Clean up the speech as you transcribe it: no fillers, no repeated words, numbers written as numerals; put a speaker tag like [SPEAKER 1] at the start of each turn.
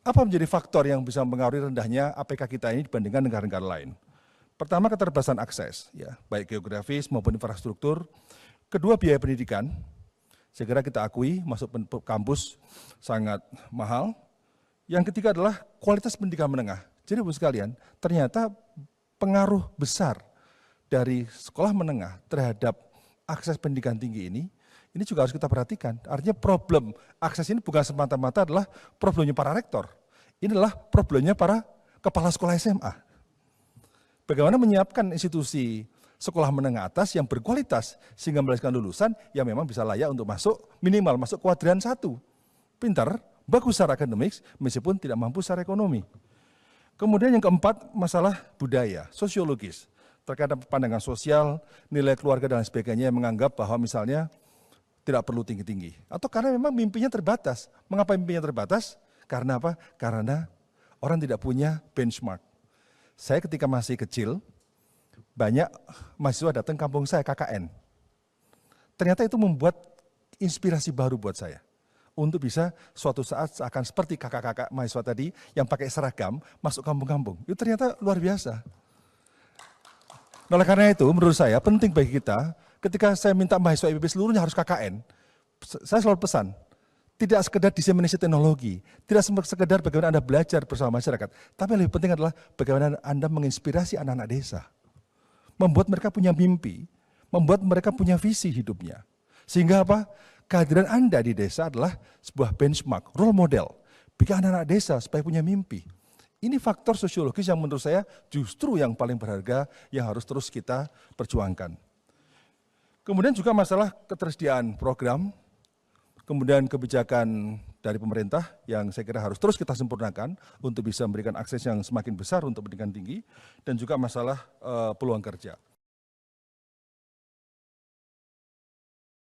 [SPEAKER 1] Apa menjadi faktor yang bisa mempengaruhi rendahnya APK kita ini dibandingkan negara-negara lain? Pertama, keterbatasan akses, ya, baik geografis maupun infrastruktur. Kedua, biaya pendidikan. Segera kita akui masuk kampus sangat mahal. Yang ketiga adalah kualitas pendidikan menengah. Jadi Bapak sekalian, ternyata pengaruh besar dari sekolah menengah terhadap akses pendidikan tinggi ini juga harus kita perhatikan. Artinya problem akses ini bukan semata-mata adalah problemnya para rektor. Ini adalah problemnya para kepala sekolah SMA. Bagaimana menyiapkan institusi sekolah menengah atas yang berkualitas sehingga melahirkan lulusan yang memang bisa layak untuk masuk, minimal masuk kuadran 1. Pintar, bagus secara akademik meskipun tidak mampu secara ekonomi. Kemudian yang keempat, masalah budaya, sosiologis. Terkait pandangan sosial, nilai keluarga dan sebagainya yang menganggap bahwa misalnya tidak perlu tinggi-tinggi. Atau karena memang mimpinya terbatas. Mengapa mimpinya terbatas? Karena apa? Karena orang tidak punya benchmark. Saya ketika masih kecil, banyak mahasiswa datang kampung saya, KKN. Ternyata itu membuat inspirasi baru buat saya. Untuk bisa suatu saat akan seperti kakak-kakak mahasiswa tadi yang pakai seragam masuk kampung-kampung. Itu ternyata luar biasa. Oleh karena itu, menurut saya penting bagi kita, ketika saya minta mahasiswa IPB seluruhnya harus KKN, saya selalu pesan, tidak sekedar diseminasi teknologi, tidak sekedar bagaimana Anda belajar bersama masyarakat, tapi yang lebih penting adalah bagaimana Anda menginspirasi anak-anak desa. Membuat mereka punya mimpi, membuat mereka punya visi hidupnya. Sehingga apa? Kehadiran Anda di desa adalah sebuah benchmark, role model, bagi anak-anak desa supaya punya mimpi. Ini faktor sosiologis yang menurut saya justru yang paling berharga yang harus terus kita perjuangkan. Kemudian juga masalah ketersediaan program, kemudian kebijakan dari pemerintah yang saya kira harus terus kita sempurnakan untuk bisa memberikan akses yang semakin besar untuk pendidikan tinggi, dan juga masalah peluang kerja.